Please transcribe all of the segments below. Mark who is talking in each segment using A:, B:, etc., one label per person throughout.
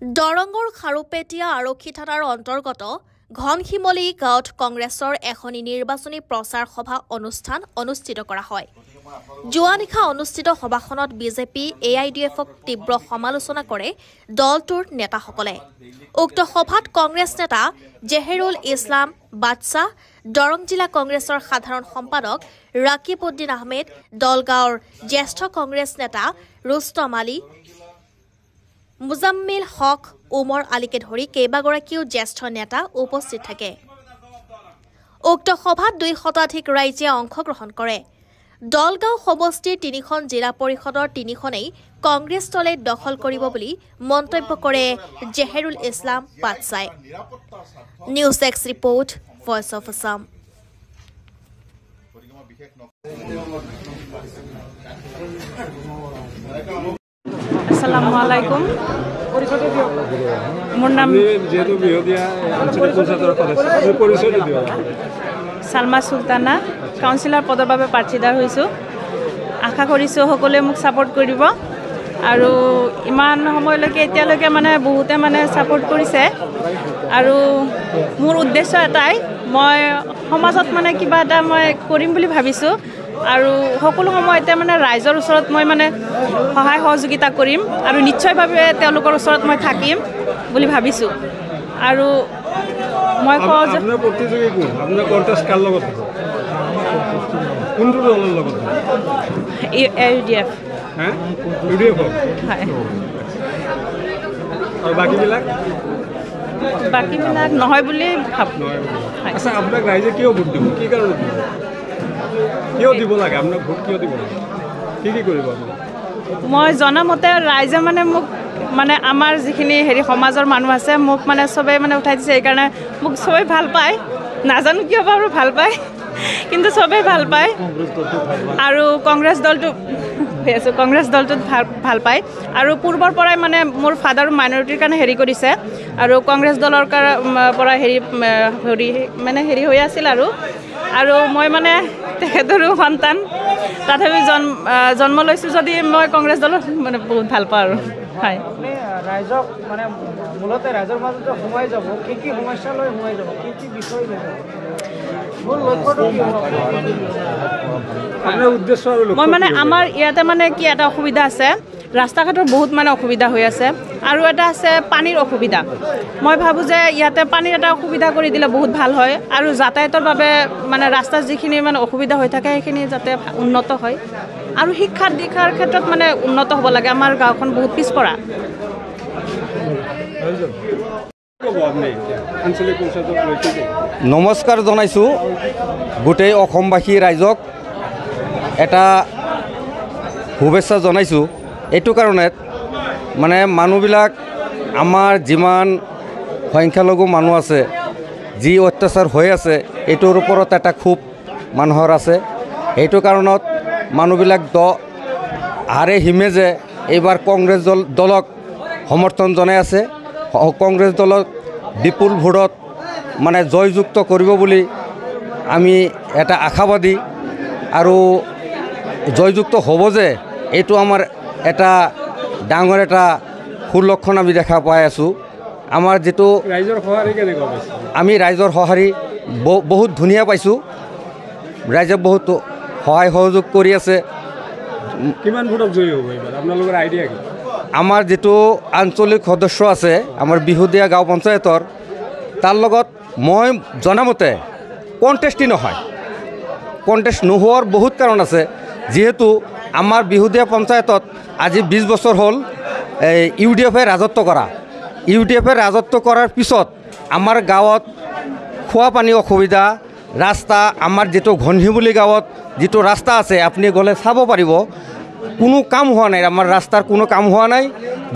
A: দৰঙৰ খাৰুপেটীয়া আৰক্ষী থানাৰ অন্তৰ্গত ঘনশিমলী গাঁৱত কংগ্ৰেছৰ এখনি নিৰ্বাচনী প্ৰচাৰ সভা অনুষ্ঠান অনুষ্ঠিত কৰা হয়। যোৱা নিশা অনুষ্ঠিত সভাখনত বিজেপি AIDFক তীব্ৰ সমালোচনা কৰে দলটোৰ নেতাসকলে। উক্ত সভাত কংগ্ৰেছ নেতা জেহেৰুল ইছলাম বাদশাহ, দৰং জিলা কংগ্ৰেছৰ সাধাৰণ সম্পাদক ৰাকিব উদ্দিন আহমেদ, দলগাঁৱৰ জ্যেষ্ঠ কংগ্ৰেছ নেতা ৰুস্তম আলী, মুজাম্মিল হক, উমৰ আলীকে ধৰি কেইবাগৰাকীও জ্যেষ্ঠ নেতা উপস্থিত থাকে। উক্ত সভাত 2 শতাধিক ৰাইজে অংশগ্ৰহণ কৰে। দলগাঁও সমষ্টিৰ 3খন জিলা পৰিষদৰ 3খনেই কংগ্ৰেছ দলে দখল কৰিব বুলি মন্তব্য কৰে জেহেৰুল ইছলাম বাদশাই। News X report, voice of Assam.
B: আসসালামু আলাইকুম। মোৰ নাম সালমা সুলতানা, কাউন্সিলৰ পদৰ বাবে প্ৰাৰ্থীদাৰ হৈছোঁ। আশা কৰিছোঁ সকলোৱে মোক ছাপোৰ্ট কৰিব আৰু ইমান সময়লৈকে এতিয়ালৈকে বহুতে ছাপোৰ্ট কৰিছে আৰু মোৰ উদ্দেশ্য এটাই, মই সমাজত কিবা এটা মই কৰিম বুলি ভাবিছোঁ আৰু সকলো সময়তে ৰাইজৰ ওচৰত মই সহায় সহযোগিতা কৰিম আৰু নিশ্চয়ভাৱে তেওঁলোকৰ ওচৰত মই থাকিম বুলি ভাবিছোঁ। আৰু মই কওঁ যে AIDF বাকীবিলাক নহয় বুলি ভাবোঁ।
C: আপোনাক ৰাইজে কিয় ভোট দিব, কি কাৰণে কিয় দিব লাগে, আপোনাক ভোট কিয় দিব লাগে, কি কৰিব?
B: মই জনামতে ৰাইজে মোক আমাৰ যিখিনি সমাজৰ মানুহ আছে মোক চবেই উঠাই দিছে। সেইকাৰণে মোক চবেই ভাল পায়, নাজানো কিয় বাৰু ভাল পায়, কিন্তু চবেই ভাল পায় আৰু কংগ্ৰেছ দলটোত ভাল পায়। আৰু পূৰ্বৰ পৰাই মোৰ ফাদাৰ মাইনৰিটিৰ কাৰণে কৰিছে আৰু কংগ্ৰেছ দলৰ পৰা হেৰি হৈ আছিল আৰু মই তেখেতৰো সন্তান, তথাপি জন্ম লৈছোঁ যদি মই কংগ্ৰেছ দলত বহুত ভাল পাওঁ আৰু হয়।
D: ৰাইজক মূলতে ৰাইজৰ মাজতে সোমাই যাব, কি সমস্যা লৈ সোমাই যাব, কি বিষয় লৈ যাব, মোৰ লক্ষ্যটো কি হ'ব?
B: মই আমাৰ ইয়াতে কি এটা অসুবিধা আছে, ৰাস্তা ঘাটৰ বহুত অসুবিধা হৈ আছে আৰু এটা আছে পানীৰ অসুবিধা। মই ভাবোঁ যে ইয়াতে পানীৰ এটা অসুবিধা কৰি দিলে বহুত ভাল হয় আৰু যাতায়াতৰ বাবে ৰাস্তাত যিখিনি অসুবিধা হৈ থাকে সেইখিনি যাতে উন্নত হয় আৰু শিক্ষা দীক্ষাৰ ক্ষেত্ৰত উন্নত হ'ব লাগে। আমাৰ গাঁওখন বহুত পিছপৰা।
E: নমস্কাৰ জনাইছোঁ গোটেই অসমবাসী ৰাইজক, এটা শুভেচ্ছা জনাইছোঁ। এইটো কাৰণত মানুহবিলাক আমাৰ যিমান সংখ্যালঘু মানুহ আছে, যি অত্যাচাৰ হৈ আছে, এইটোৰ ওপৰত এটা ক্ষোভ মানুহৰ আছে। সেইটো কাৰণত মানুহবিলাক হাৰে হিমে যে এইবাৰ কংগ্ৰেছ দলক সমৰ্থন জনাই আছে। কংগ্ৰেছ দলক বিপুল ভোটত জয়যুক্ত কৰিব বুলি আমি এটা আশাবাদী আৰু জয়যুক্ত হ'ব যে এইটো আমাৰ এটা ডাঙৰ এটা সুলক্ষণ আমি দেখা পাই আছোঁ। আমাৰ যিটো
C: ৰাইজৰ সঁহাৰি কেনেকুৱা পাইছে?
E: আমি ৰাইজৰ সঁহাৰি বহুত ধুনীয়া পাইছোঁ। ৰাইজে বহুত সহায় সহযোগ কৰি আছে।
C: কিমান ভোটত জয়ী হ'ব এইবাৰ, আপোনালোকৰ আইডিয়া কি?
E: আমাৰ যিটো আঞ্চলিক সদস্য আছে আমাৰ বিহুদিয়া গাঁও পঞ্চায়তৰ, তাৰ লগত মই জনামতে কণ্টেষ্টি নহয়। কণ্টেষ্ট নোহোৱাৰ বহুত কাৰণ আছে। যিহেতু আমাৰ বিহুদিয়া পঞ্চায়তত আজি 20 বছৰ হ'ল UDFে ৰাজত্ব কৰা। UDFে ৰাজত্ব কৰাৰ পিছত আমাৰ গাঁৱত খোৱা পানী অসুবিধা, ৰাস্তা, আমাৰ যিটো ঘনশিমলী গাঁৱত যিটো ৰাস্তা আছে আপুনি গ'লে চাব পাৰিব, কোনো কাম হোৱা নাই। আমাৰ ৰাস্তাৰ কোনো কাম হোৱা নাই।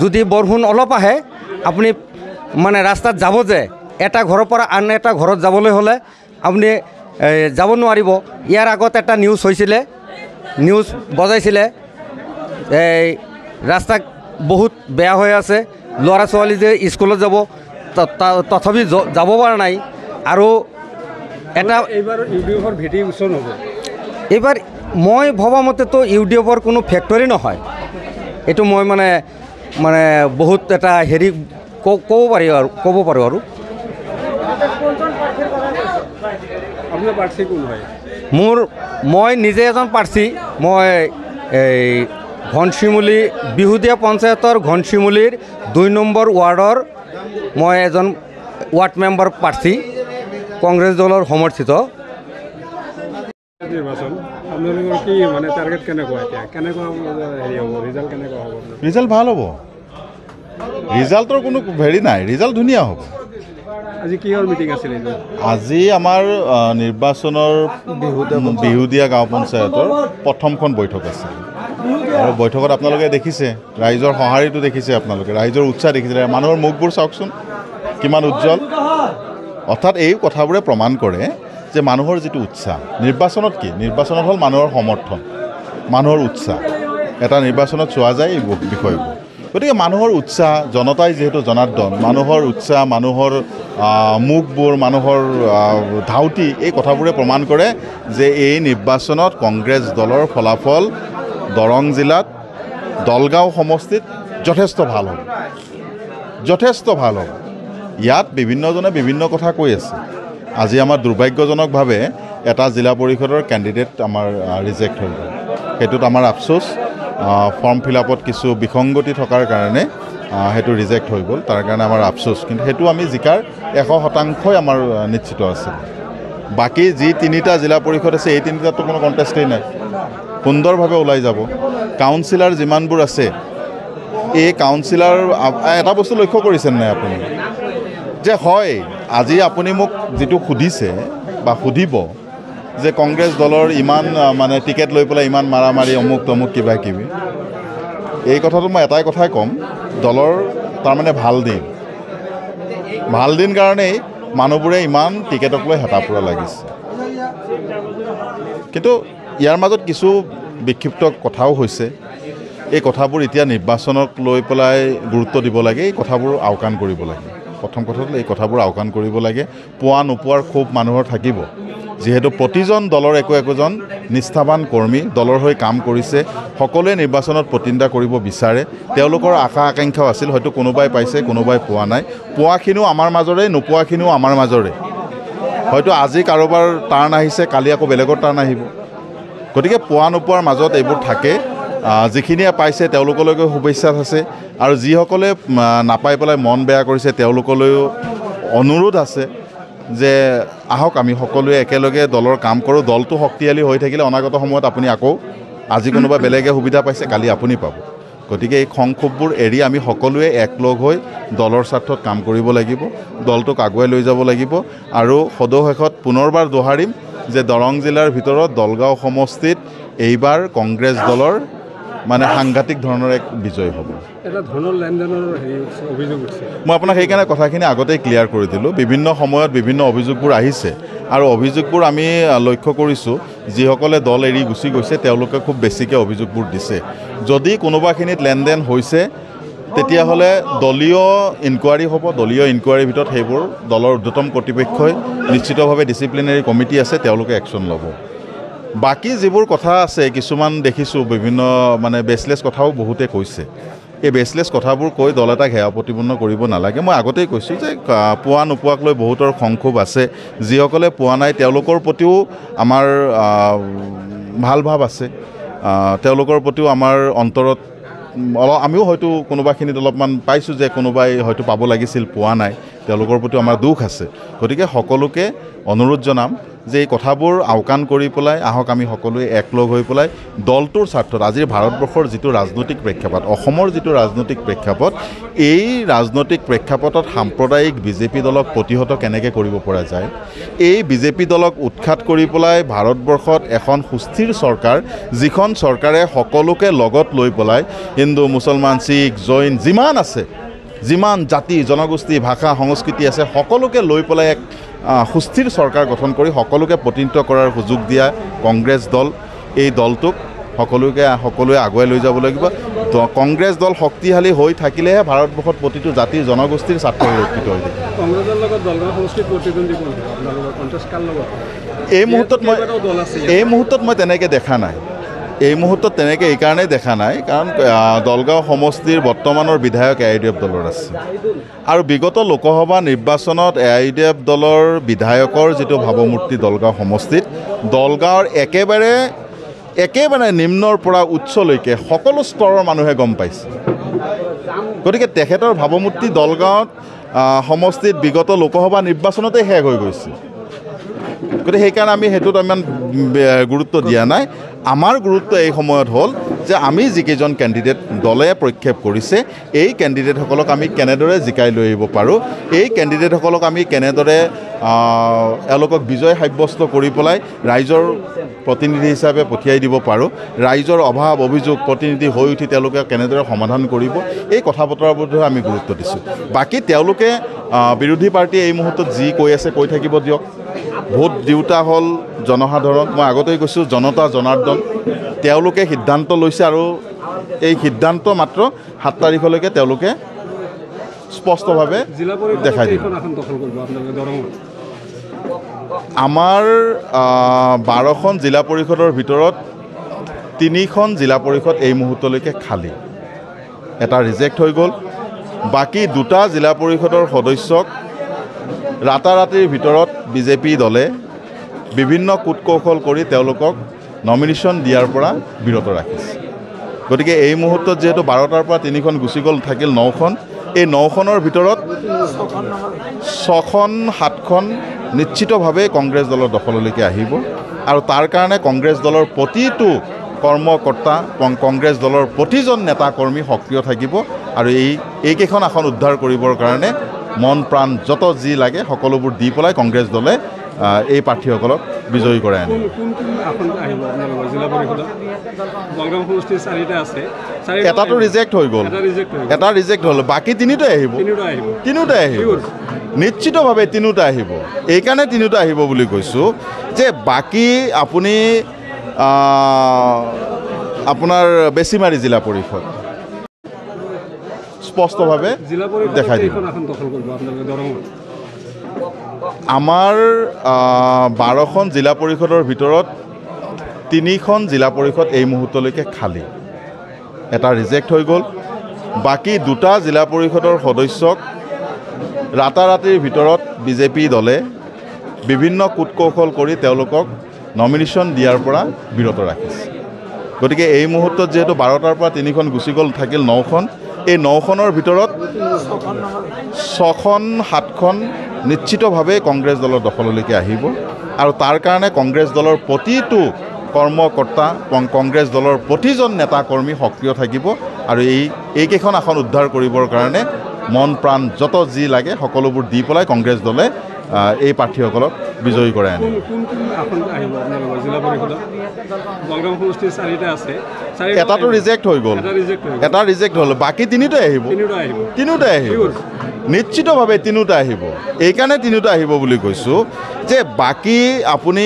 E: যদি বৰষুণ অলপ আহে আপুনি ৰাস্তাত যাব যে এটা ঘৰৰ পৰা আন এটা ঘৰত যাবলৈ হ'লে আপুনি যাব নোৱাৰিব। ইয়াৰ আগত এটা নিউজ হৈছিলে, নিউজ বজাইছিলে এই ৰাস্তা বহুত বেয়া হৈ আছে, ল'ৰা ছোৱালী যে স্কুলত যাব তথাপি যাব পৰা নাই। আৰু এটা
C: এইবাৰ UDFৰ ভেটি উচ্চন হ'ব।
E: এইবাৰ মই ভবা মতেতো UDFৰ কোনো ফেক্টৰী নহয়। এইটো মই বহুত এটা ক'ব পাৰোঁ আৰু
D: কোনজন প্ৰাৰ্থীৰ কথা কৈছে?
C: আপোনাৰ প্ৰাৰ্থী কোন হয়?
E: মই নিজে এজন প্ৰাৰ্থী। মই এই ঘনচিমুলি বিহুদীয়া পঞ্চায়তৰ ঘনচিমুলিৰ 2 নম্বৰ ৱাৰ্ডৰ মই এজন ৱাৰ্ড মেম্বাৰ প্ৰাৰ্থী, কংগ্ৰেছ দলৰ সমৰ্থিত।
C: নিৰ্বাচন আপোনালোকৰ কি মানে টাৰ্গেট কেনেকুৱা এতিয়া? কেনেকুৱা হেৰি হ'ব, ৰিজাল্ট কেনেকুৱা হ'ব?
F: ৰিজাল্ট ভাল হ'ব, ৰিজাল্টৰ কোনো হেৰি নাই, ৰিজাল্ট ধুনীয়া হ'ব।
C: আজি কিহৰ মিটিং আছিল এইটো?
F: আজি আমাৰ নিৰ্বাচনৰ বিহুদীয়া গাঁও পঞ্চায়তৰ প্ৰথমখন বৈঠক আছিল আৰু বৈঠকত আপোনালোকে দেখিছে ৰাইজৰ সঁহাৰিটো দেখিছে, আপোনালোকে ৰাইজৰ উৎসাহ দেখিছে, মানুহৰ মুখবোৰ চাওকচোন কিমান উজ্জ্বল। অৰ্থাৎ এই কথাবোৰে প্ৰমাণ কৰে যে মানুহৰ যিটো উৎসাহ, নিৰ্বাচনত কি, নিৰ্বাচনত হ'ল মানুহৰ সমৰ্থন, মানুহৰ উৎসাহ। এটা নিৰ্বাচনত চোৱা যায় এই বিষয়বোৰ। গতিকে মানুহৰ উৎসাহ, জনতাই যিহেতু জনাৰ্দন, মানুহৰ উৎসাহ, মানুহৰ মুখবোৰ, মানুহৰ ধাউতি, এই কথাবোৰে প্ৰমাণ কৰে যে এই নিৰ্বাচনত কংগ্ৰেছ দলৰ ফলাফল দৰং জিলাত দলগাঁও সমষ্টিত যথেষ্ট ভাল হ'ব, যথেষ্ট ভাল হ'ব। ইয়াত বিভিন্নজনে বিভিন্ন কথা কৈ আছে। আজি আমাৰ দুৰ্ভাগ্যজনকভাৱে এটা জিলা পৰিষদৰ কেণ্ডিডেট আমাৰ ৰিজেক্ট হৈ গ'ল। সেইটোত আমাৰ আফচোচ। ফৰ্ম ফিল আপত কিছু বিসংগতি থকাৰ কাৰণে সেইটো ৰিজেক্ট হৈ গ'ল, তাৰ কাৰণে আমাৰ আফচোচ। কিন্তু সেইটো আমি জিকাৰ 100% আমাৰ নিশ্চিত আছে। বাকী যি 3টা জিলা পৰিষদ আছে, এই 3টাতো কোনো কণ্টেষ্টেই নাই, সুন্দৰভাৱে ওলাই যাব। কাউন্সিলাৰ যিমানবোৰ আছে, এই কাউন্সিলাৰ এটা বস্তু লক্ষ্য কৰিছে নাই আপুনি, যে হয় আজি আপুনি মোক যিটো সুধিছে বা সুধিব যে কংগ্ৰেছ দলৰ ইমান মানে টিকেট লৈ পেলাই ইমান মাৰামাৰি অমুক তমুক কিবা কিবি, এই কথাটো মই এটাই কথাই ক'ম, দলৰ তাৰমানে ভাল দিন কাৰণেই মানুহবোৰে ইমান টিকেটক লৈ হেতাপুৰা লাগিছে। কিন্তু ইয়াৰ মাজত কিছু বিক্ষিপ্ত কথাও হৈছে। এই কথাবোৰ এতিয়া নিৰ্বাচনক লৈ পেলাই গুৰুত্ব দিব লাগে, এই কথাবোৰ আওকাণ কৰিব লাগে। প্ৰথম কথাটো এই কথাবোৰ আওকাণ কৰিব লাগে। পোৱা নোপোৱাৰ ক্ষোভ মানুহৰ থাকিব, যিহেতু প্ৰতিজন দলৰ একোজন নিষ্ঠাবান কৰ্মী দলৰ হৈ কাম কৰিছে, সকলোৱে নিৰ্বাচনত প্ৰতিদ্বন্দ্বিতা কৰিব বিচাৰে। তেওঁলোকৰ আশা আকাংক্ষাও আছিল, হয়তো কোনোবাই পাইছে, কোনোবাই পোৱা নাই। পোৱাখিনিও আমাৰ মাজৰে, নোপোৱাখিনিও আমাৰ মাজৰে। হয়তো আজি কাৰোবাৰ টাৰ্ণ আহিছে, কালি আকৌ বেলেগৰ টাৰ্ণ আহিব। গতিকে পোৱা নোপোৱাৰ মাজত এইবোৰ থাকে। যিখিনিয়ে পাইছে তেওঁলোকলৈকে শুভেচ্ছা আছে, আৰু যিসকলে নাপাই পেলাই মন বেয়া কৰিছে তেওঁলোকলৈও অনুৰোধ আছে যে আহক আমি সকলোৱে একেলগে দলৰ কাম কৰোঁ। দলটো শক্তিশালী হৈ থাকিলে অনাগত সময়ত আপুনি আকৌ, আজি কোনোবা বেলেগে সুবিধা পাইছে, কালি আপুনি পাব। গতিকে এই খং ক্ষোভবোৰ এৰি আমি সকলোৱে একলগ হৈ দলৰ স্বাৰ্থত কাম কৰিব লাগিব, দলটোক আগুৱাই লৈ যাব লাগিব। আৰু সদৌ শেষত পুনৰবাৰ দোহাৰিম যে দৰং জিলাৰ ভিতৰত দলগাঁও সমষ্টিত এইবাৰ কংগ্ৰেছ দলৰ মানে সাংঘাতিক ধৰণৰ এক বিজয় হ'ব।
C: এটা ধনৰ লেনদেনৰ অভিযোগ উঠিছে,
F: মই আপোনাক সেইকাৰণে কথাখিনি আগতেই ক্লিয়াৰ কৰি দিলোঁ। বিভিন্ন সময়ত বিভিন্ন অভিযোগবোৰ আহিছে, আৰু অভিযোগবোৰ আমি লক্ষ্য কৰিছোঁ যিসকলে দল এৰি গুচি গৈছে তেওঁলোকে খুব বেছিকৈ অভিযোগবোৰ দিছে। যদি কোনোবাখিনিত লেনদেন হৈছে তেতিয়াহ'লে দলীয় ইনকুৱাৰী হ'ব। দলীয় ইনকুৱাৰীৰ ভিতৰত সেইবোৰ দলৰ ঊৰ্ধ্বতম কৰ্তৃপক্ষই নিশ্চিতভাৱে ডিচিপ্লিনাৰী কমিটি আছে, তেওঁলোকে একশ্যন ল'ব। বাকী যিবোৰ কথা আছে, কিছুমান দেখিছোঁ বিভিন্ন মানে বেচলেছ কথাও বহুতে কৈছে। এই বেচলেছ কথাবোৰ কৈ দল এটাক হেয় প্ৰতিপন্ন কৰিব নালাগে। মই আগতেই কৈছোঁ যে পোৱা নোপোৱাক লৈ বহুতৰ খংক্ষোভ আছে। যিসকলে পোৱা নাই তেওঁলোকৰ প্ৰতিও আমাৰ ভাল ভাৱ আছে, তেওঁলোকৰ প্ৰতিও আমাৰ অন্তৰত আমিও হয়তো কোনোবাখিনিত অলপমান পাইছোঁ যে কোনোবাই হয়তো পাব লাগিছিল, পোৱা নাই, তেওঁলোকৰ প্ৰতিও আমাৰ দুখ আছে। গতিকে সকলোকে অনুৰোধ জনাম যে এই কথাবোৰ আওকাণ কৰি পেলাই আহক আমি সকলোৱে একলগ হৈ পেলাই দলটোৰ স্বাৰ্থত, আজিৰ ভাৰতবৰ্ষৰ যিটো ৰাজনৈতিক প্ৰেক্ষাপট, অসমৰ যিটো ৰাজনৈতিক প্ৰেক্ষাপট, এই ৰাজনৈতিক প্ৰেক্ষাপটত সাম্প্ৰদায়িক বিজেপি দলক প্ৰতিহত কেনেকৈ কৰিব পৰা যায়, এই বিজেপি দলক উৎখাত কৰি পেলাই ভাৰতবৰ্ষত এখন সুস্থিৰ চৰকাৰ, যিখন চৰকাৰে সকলোকে লগত লৈ পেলাই হিন্দু, মুছলমান, শিখ, জৈন যিমান আছে, যিমান জাতি জনগোষ্ঠী ভাষা সংস্কৃতি আছে, সকলোকে লৈ পেলাই এক সুস্থিৰ চৰকাৰ গঠন কৰি সকলোকে প্ৰতিনিধিত্ব কৰাৰ সুযোগ দিয়া কংগ্ৰেছ দল, এই দলটোক সকলোৱে আগুৱাই লৈ যাব লাগিব। কংগ্ৰেছ দল শক্তিশালী হৈ থাকিলেহে ভাৰতবৰ্ষত প্ৰতিটো জাতি জনগোষ্ঠীৰ স্বাৰ্থ সুৰক্ষিত হৈ থাকে।
C: কংগ্ৰেছৰ লগত দলগাঁও সমষ্টিত প্ৰতিদ্বন্দ্বী কোন আপোনালোকৰ কণ্টেষ্ট কাৰ লগত?
F: এই মুহূৰ্তত মই তেনেকৈ দেখা নাই। এই মুহূৰ্তত তেনেকৈ এইকাৰণেই দেখা নাই, কাৰণ দলগাঁও সমষ্টিৰ বৰ্তমানৰ বিধায়ক AIUDF দলৰ আছে আৰু বিগত লোকসভা নিৰ্বাচনত AIUDF দলৰ বিধায়কৰ যিটো ভাৱমূৰ্তি দলগাঁও সমষ্টিত, দলগাঁৱৰ একেবাৰে নিম্নৰ পৰা উচ্চলৈকে সকলো স্তৰৰ মানুহে গম পাইছে। গতিকে তেখেতৰ ভাৱমূৰ্তি দলগাঁৱত সমষ্টিত বিগত লোকসভা নিৰ্বাচনতে শেষ হৈ গৈছে। গতিকে সেইকাৰণে আমি সেইটোত ইমান গুৰুত্ব দিয়া নাই। আমাৰ গুৰুত্ব এই সময়ত হ'ল যে আমি যিকেইজন কেণ্ডিডেট দলে প্ৰক্ষেপ কৰিছে, এই কেণ্ডিডেটসকলক আমি কেনেদৰে জিকাই লৈ আহিব পাৰোঁ, এই কেণ্ডিডেটসকলক আমি কেনেদৰে এওঁলোকক বিজয় সাব্যস্ত কৰি পেলাই ৰাইজৰ প্ৰতিনিধি হিচাপে পঠিয়াই দিব পাৰোঁ, ৰাইজৰ অভাৱ অভিযোগ প্ৰতিনিধি হৈ উঠি তেওঁলোকে কেনেদৰে সমাধান কৰিব, এই কথা বতৰাবোৰহে আমি গুৰুত্ব দিছোঁ। বাকী তেওঁলোকে বিৰোধী পাৰ্টীয়ে এই মুহূৰ্তত যি কৈ আছে কৈ থাকিব দিয়ক। ভোট দিওঁতা হ'ল জনসাধাৰণ, মই আগতেই কৈছোঁ জনতা জনাৰ্দন। তেওঁলোকে সিদ্ধান্ত লৈছে আৰু এই সিদ্ধান্ত মাত্ৰ 7 তাৰিখলৈকে তেওঁলোকে স্পষ্টভাৱে দেখাই দিব। আমাৰ 12খন জিলা পৰিষদৰ ভিতৰত 3খন জিলা পৰিষদ এই মুহূৰ্তলৈকে খালী, এটা ৰিজেক্ট হৈ গ'ল। বাকী 2টা জিলা পৰিষদৰ সদস্যক ৰাতাৰাতিৰ ভিতৰত বিজেপি দলে বিভিন্ন কূটকৌশল কৰি তেওঁলোকক নমিনেশ্যন দিয়াৰ পৰা বিৰত ৰাখিছে। গতিকে এই মুহূৰ্তত যিহেতু 12টাৰ পৰা 3খন গুচি গ'ল, থাকিল 9খন। এই 9খনৰ ভিতৰত 6খন 7খন নিশ্চিতভাৱে কংগ্ৰেছ দলৰ দখললৈকে আহিব আৰু তাৰ কাৰণে কংগ্ৰেছ দলৰ প্ৰতিটো কৰ্মকৰ্তা, কংগ্ৰেছ দলৰ প্ৰতিজন নেতা কৰ্মী সক্ৰিয় থাকিব আৰু এইকেইখন আসন উদ্ধাৰ কৰিবৰ কাৰণে মন প্ৰাণ যত যি লাগে সকলোবোৰ দি পেলাই কংগ্ৰেছ দলে এই প্ৰাৰ্থীসকলক বিজয়ী কৰাই আনিব। এটাটো ৰিজেক্ট হৈ গ'ল, এটা ৰিজেক্ট হ'ল, বাকী 3টাই আহিব, 3টাই আহিব, নিশ্চিতভাৱে 3টা আহিব। এইকাৰণে 3টা আহিব বুলি কৈছোঁ যে বাকী আপুনি আপোনাৰ বেছিমাৰি জিলা পৰিষদ স্পষ্টভাৱে দেখাই দিব। আমাৰ 12খন জিলা পৰিষদৰ ভিতৰত 3খন জিলা পৰিষদ এই মুহূৰ্তলৈকে খালী, এটা ৰিজেক্ট হৈ গ'ল। বাকী 2টা জিলা পৰিষদৰ সদস্যক ৰাতাৰাতিৰ ভিতৰত বিজেপি দলে বিভিন্ন কূটকৌশল কৰি তেওঁলোকক নমিনেশ্যন দিয়াৰ পৰা বিৰত ৰাখিছে। গতিকে এই মুহূৰ্তত যিহেতু 12টাৰ পৰা 3খন গুচি গ'ল, থাকিল 9খন। এই 9খনৰ ভিতৰত 6খন 7খন নিশ্চিতভাৱে কংগ্ৰেছ দলৰ দখললৈকে আহিব আৰু তাৰ কাৰণে কংগ্ৰেছ দলৰ প্ৰতিটো কৰ্মকৰ্তা, কংগ্ৰেছ দলৰ প্ৰতিজন নেতা কৰ্মী সক্ৰিয় থাকিব আৰু এইকেইখন আসন উদ্ধাৰ কৰিবৰ কাৰণে মন প্ৰাণ যত যি লাগে সকলোবোৰ দি পেলাই কংগ্ৰেছ দলে এই প্ৰাৰ্থীসকলক বিজয়ী কৰাই আনিব। এটাটো ৰিজেক্ট হৈ গ'ল, এটা ৰিজেক্ট হ'ল, বাকী 3টাই আহিব, 3টাই আহিব, নিশ্চিতভাৱে 3টা আহিব। এইকাৰণে 3টা আহিব বুলি কৈছোঁ যে বাকী আপুনি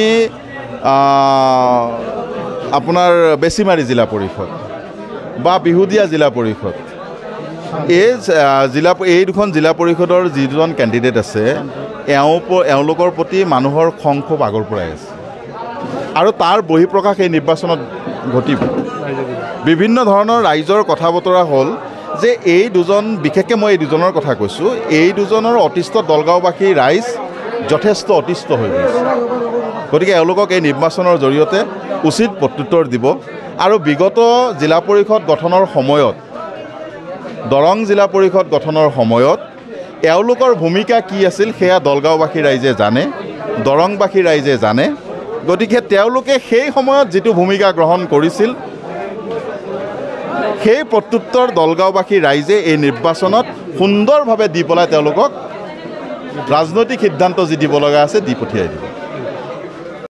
F: আপোনাৰ বেছিমাৰি জিলা পৰিষদ বা বিহুদিয়া জিলা পৰিষদ, এই 2খন জিলা পৰিষদৰ যিজন কেণ্ডিডেট আছে এওঁলোকৰ প্ৰতি মানুহৰ খং খুব আগৰ পৰাই আছে আৰু তাৰ বহিঃপ্ৰকাশ এই নিৰ্বাচনত ঘটিব। বিভিন্ন ধৰণৰ ৰাইজৰ কথা বতৰা হ'ল যে এই দুজন, বিশেষকৈ মই এই দুজনৰ কথা কৈছোঁ, এই দুজনৰ অতিষ্ঠ দলগাঁওবাসী ৰাইজ যথেষ্ট অতিষ্ঠ হৈ গৈছে। গতিকে এওঁলোকক এই নিৰ্বাচনৰ জৰিয়তে উচিত প্ৰত্যুত্তৰ দিব আৰু বিগত জিলা পৰিষদ গঠনৰ সময়ত, দৰং জিলা পৰিষদ গঠনৰ সময়ত এওঁলোকৰ ভূমিকা কি আছিল সেয়া দলগাঁওবাসী ৰাইজে জানে, দৰংবাসী ৰাইজে জানে। গতিকে তেওঁলোকে সেই সময়ত যিটো ভূমিকা গ্ৰহণ কৰিছিল সেই প্ৰত্যুত্তৰ দলগাঁওবাসী ৰাইজে এই নিৰ্বাচনত সুন্দৰভাৱে দি পেলাই তেওঁলোকক ৰাজনৈতিক সিদ্ধান্ত যি দিব লগা আছে দি পঠিয়াই দিব।